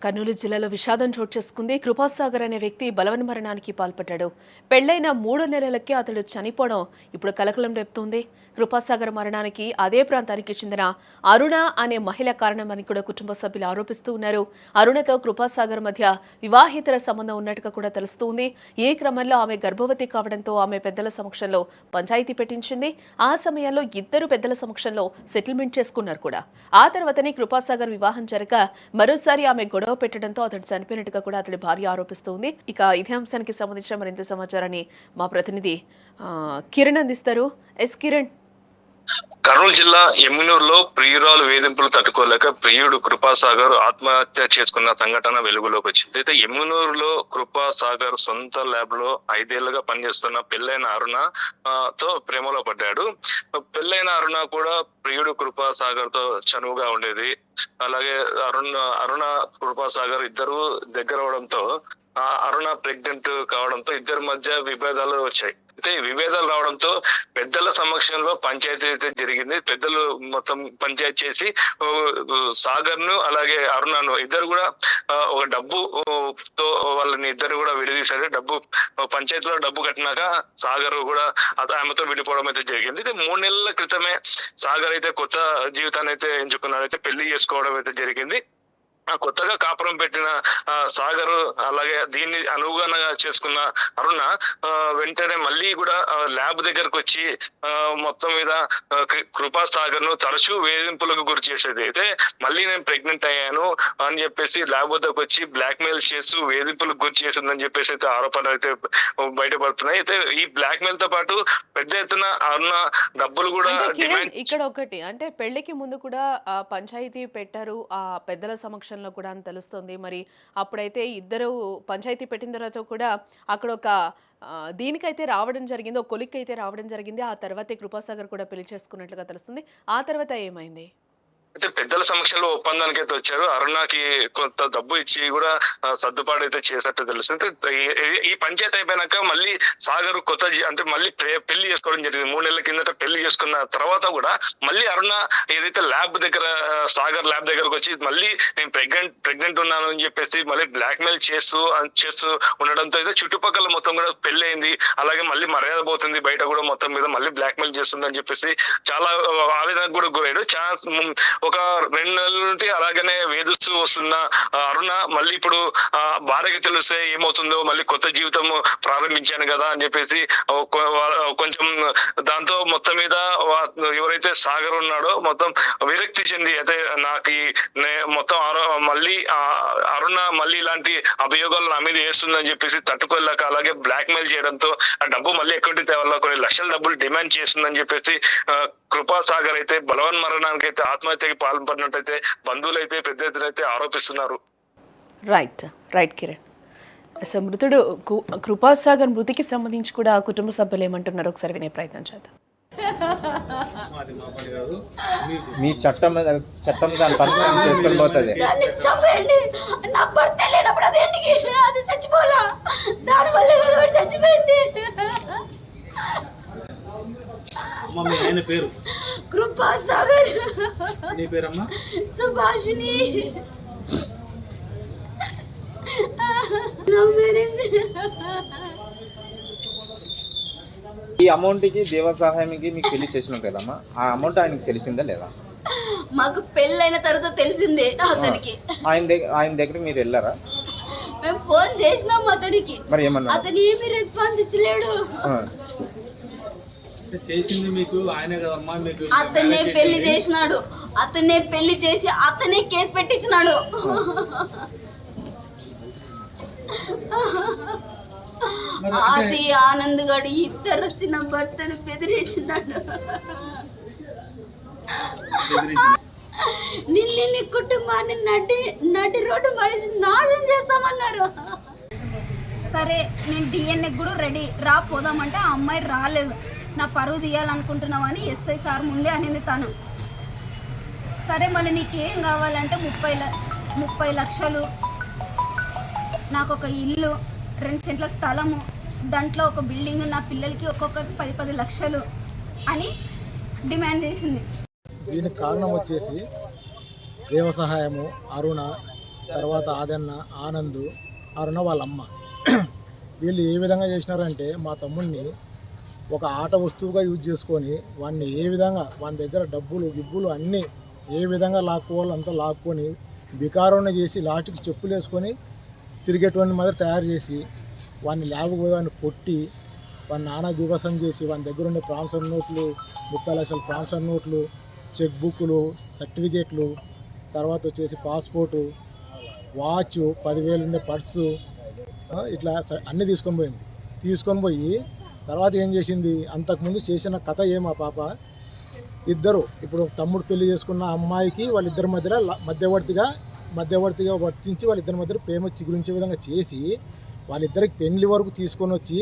కర్నూలు జిల్లాలో విషాదం చోటు చేసుకుంది. కృపాసాగర్ అనే వ్యక్తి బలవన్మరణానికి పాల్పడ్డాడు. పెళ్లైన 3 నెలలకే అతడు చనిపోవడం ఇప్పుడు కలకలం రేపుతోంది. కృపాసాగర్ మరణానికి అదే ప్రాంతానికి చెందిన అరుణ అనే మహిళ కారణమని కూడా కుటుంబ సభ్యులు ఆరోపిస్తూ ఉన్నారు. అరుణతో కృపాసాగర్ మధ్య వివాహేతర సంబంధం ఉన్నట్టుగా కూడా తెలుస్తోంది. ఈ క్రమంలో ఆమె గర్భవతి కావడంతో ఆమె పెద్దల సమక్షంలో పంచాయతీ పెట్టించింది. ఆ సమయంలో ఇద్దరు పెద్దల సమక్షంలో సెటిల్మెంట్ చేసుకున్నారు కూడా. ఆ తర్వాతనే కృపాసాగర్ వివాహం జరగ మరోసారి ఆమె గొడవ పెట్టడంతో అతడు చనిపోయినట్టుగా కూడా అతడి భార్య ఆరోపిస్తోంది. ఇక ఇదే అంశానికి సంబంధించిన మరింత సమాచారాన్ని మా ప్రతినిధి కిరణ్ అందిస్తారు. ఎస్ కిరణ్. కర్నూలు జిల్లా ఎమ్మినూరులో ప్రియురాలు వేధింపులు తట్టుకోలేక ప్రియుడు కృపాసాగర్ ఆత్మహత్య చేసుకున్న సంఘటన వెలుగులోకి వచ్చింది. అయితే ఎమ్మినూరులో కృపాసాగర్ సొంత ల్యాబ్ లో 5 ఏళ్లుగా పనిచేస్తున్న పెళ్లైన అరుణ తో ప్రేమలో పడ్డాడు. పెళ్లైన అరుణ కూడా ప్రియుడు కృపాసాగర్ తో చనువుగా ఉండేది. అలాగే అరుణ కృపాసాగర్ ఇద్దరు దగ్గర అవడంతో అరుణ ప్రెగ్నెంట్ కావడంతో ఇద్దరి మధ్య విభేదాలు వచ్చాయి. అయితే విభేదాలు రావడంతో పెద్దల సమక్షంలో పంచాయతీ అయితే జరిగింది. పెద్దలు మొత్తం పంచాయతీ చేసి సాగర్ ను అలాగే అరుణను ఇద్దరు కూడా ఒక డబ్బు తో వాళ్ళని ఇద్దరు కూడా విడదీశారు. పంచాయతీలో డబ్బు కట్టినాక సాగర్ కూడా ఆమెతో విడిపోవడం అయితే జరిగింది. అయితే 3 నెలల క్రితమే సాగర్ అయితే కొత్త జీవితాన్ని అయితే ఎంచుకున్నాడు. అయితే పెళ్లి చేసుకోవడం అయితే జరిగింది. కొత్తగా కాపురం పెట్టిన సాగర్ అలాగే దీన్ని అనుగుణంగా చేసుకున్న అరుణ వెంటనే మళ్ళీ కూడా ల్యాబ్ దగ్గరకు వచ్చి మొత్తం మీద కృపాసాగర్ ను తరచూ వేధింపులకు గురి చేసేది. అయితే మళ్ళీ నేను ప్రెగ్నెంట్ అయ్యాను అని చెప్పేసి ల్యాబ్ వద్దకు వచ్చి బ్లాక్ మెయిల్ చేస్తూ వేధింపులకు గురి చేసిందని చెప్పేసి అయితే ఆరోపణలు అయితే బయటపడుతున్నాయి. అయితే ఈ బ్లాక్ మెయిల్ తో పాటు పెద్ద ఎత్తున అరుణ డబ్బులు కూడా ఇక్కడ ఒకటి అంటే పెళ్లికి ముందు కూడా పంచాయతీ పెట్టారు ఆ పెద్దల సమక్షంలో కూడా అని తెలుస్తుంది. మరి అప్పుడైతే ఇద్దరు పంచాయతీ పెట్టిన తర్వాత కూడా అక్కడ ఒక దీనికైతే రావడం జరిగింది, ఒక కొలిక్ అయితే రావడం జరిగింది. ఆ తర్వాతే కృపాసాగర్ కూడా పెళ్లి చేసుకున్నట్లుగా తెలుస్తుంది. ఆ తర్వాత ఏమైంది? అయితే పెద్దల సమక్షంలో ఒప్పందానికి అయితే వచ్చారు. అరుణకి కొంత డబ్బు ఇచ్చి కూడా సర్దుబాటు అయితే చేసినట్టు తెలుస్తుంది. ఈ పంచాయతీ అయిపోయినాక మళ్ళీ సాగర్ కొత్త అంటే మళ్ళీ పెళ్లి చేసుకోవడం జరిగింది. 3 నెలల కిందట పెళ్లి చేసుకున్న తర్వాత కూడా మళ్ళీ అరుణ ఏదైతే ల్యాబ్ దగ్గర సాగర్ ల్యాబ్ దగ్గరకు వచ్చి మళ్ళీ నేను ప్రెగ్నెంట్ ఉన్నాను అని చెప్పేసి మళ్ళీ బ్లాక్ మెయిల్ చేస్తూ ఉండడంతో అయితే చుట్టుపక్కల మొత్తం కూడా పెళ్లి అయింది. అలాగే మళ్ళీ మర్యాద పోతుంది, బయట కూడా మొత్తం మీద మళ్ళీ బ్లాక్ మెయిల్ చేస్తుంది అని చెప్పేసి చాలా ఆవేదనకు కూడా గురయ్యాడు. ఒక 2 నెలల నుండి అలాగనే వేధిస్తూ వస్తున్న అరుణ మళ్ళీ ఇప్పుడు భార్యకి తెలిస్తే ఏమవుతుందో, మళ్ళీ కొత్త జీవితం ప్రారంభించాను కదా అని చెప్పేసి కొంచెం దాంతో మొత్తం మీద ఎవరైతే సాగర్ ఉన్నాడో మొత్తం విరక్తి చెంది అయితే నాకు మొత్తం మళ్ళీ అరుణ మళ్ళీ ఇలాంటి అభియోగాలు నా మీద వేస్తుందని చెప్పేసి తట్టుకోలేక అలాగే బ్లాక్ మెయిల్ చేయడంతో ఆ డబ్బు మళ్ళీ ఎక్కడి తేవాలో కొన్ని లక్షల డబ్బులు డిమాండ్ చేస్తుందని చెప్పేసి కృపాసాగర్ అయితే బలవన్మరణానికి అయితే ఆత్మహత్యకి పాల్పడినట్టయితే బంధువులు అయితే పెద్ద ఎత్తున అయితే ఆరోపిస్తున్నారు. రైట్ కిరణ్. అసలు మృతుడు కృపాసాగర్ మృతికి సంబంధించి కూడా కుటుంబ సభ్యులు ఏమంటున్నారు ఒకసారి వినే ప్రయత్నం చేద్దాం. మీ చట్టం దాని పని చేసుకొని పోతుంది. ఆయన పేరు కృపాసాగర్. నీ పేరమ్మా? సుభాషిణి. ఈ అమౌంట్కి దేవ సహాయంకి మీకు పెళ్లి చేసినాం కదమ్మా, ఆ అమౌంట్ ఆయనకి తెలిసిందా లేదా? మాకు పెళ్ళైన తర్వాత తెలిసిందే అతనికి. ఆయన దగ్గర మీరు వెళ్ళారా? మేము ఫోన్ చేసినాం అతనికి, మరి ఏమన్నా అతను ఏమి రెస్పాన్స్ ఇచ్చలేడు. చేసింది మీకు ఆయనే కదమ్మా. మీకు అతనే పెళ్లి చేసినాడు, అతనే పెళ్లి చేసి అతనే కేసు పెట్టించినాడు. అది ఆనంద్ గడు ఇద్దరు వచ్చిన భర్తను బెదిరించినాడు. నిన్ను కుటుంబాన్ని నడి రోడ్డు మనిషి నాశనం చేస్తామన్నారు. సరే నేను డిఎన్ఏ కూడా రెడీ రా పోదామంటే ఆ అమ్మాయి రాలేదు. నా పరువు తీయాలనుకుంటున్నావు అని ఎస్ఐ సార్ ముందే అనింది తను. సరే మళ్ళీ నీకేం కావాలంటే 30 లక్షలు, నాకు ఒక ఇల్లు, 2 సెంట్ల స్థలము, దాంట్లో ఒక బిల్డింగ్, నా పిల్లలకి ఒక్కొక్కరికి 10 లక్షలు అని డిమాండ్ చేసింది. దీనికి కారణం వచ్చేసి దేవ సహాయము, అరుణ తర్వాత ఆదన్న, ఆనంద్, అరుణ వాళ్ళ అమ్మ. వీళ్ళు ఏ విధంగా చేసినారంటే మా తమ్ముడిని ఒక ఆట వస్తువుగా యూజ్ చేసుకొని వాడిని ఏ విధంగా వాని దగ్గర డబ్బులు గిబ్బులు అన్నీ ఏ విధంగా లాక్కోవాలో అంతా లాక్కొని బికారోని చేసి లాస్ట్కి చెప్పులు వేసుకొని తిరిగేటువంటి మాదిరి తయారు చేసి వాడిని లేకపోయి వాడిని కొట్టి వాడిని నానా వివసం చేసి వాని దగ్గర ఉండే ప్రామిసర్ నోట్లు 30 లక్షల ప్రామిసర్ నోట్లు, చెక్ బుక్లు, సర్టిఫికేట్లు, తర్వాత వచ్చేసి పాస్పోర్టు, వాచ్, 10,000 ఉండే పర్సు, ఇట్లా అన్నీ తీసుకొని పోయి తర్వాత ఏం చేసింది, అంతకుముందు చేసిన కథ మా పాప ఇద్దరు ఇప్పుడు తమ్ముడు పెళ్లి చేసుకున్న అమ్మాయికి వాళ్ళిద్దరి మధ్యలో మధ్యవర్తిగా వర్తించి వాళ్ళిద్దరి మధ్య ప్రేమ చిగురించే విధంగా చేసి వాళ్ళిద్దరికి పెళ్లి వరకు తీసుకొని వచ్చి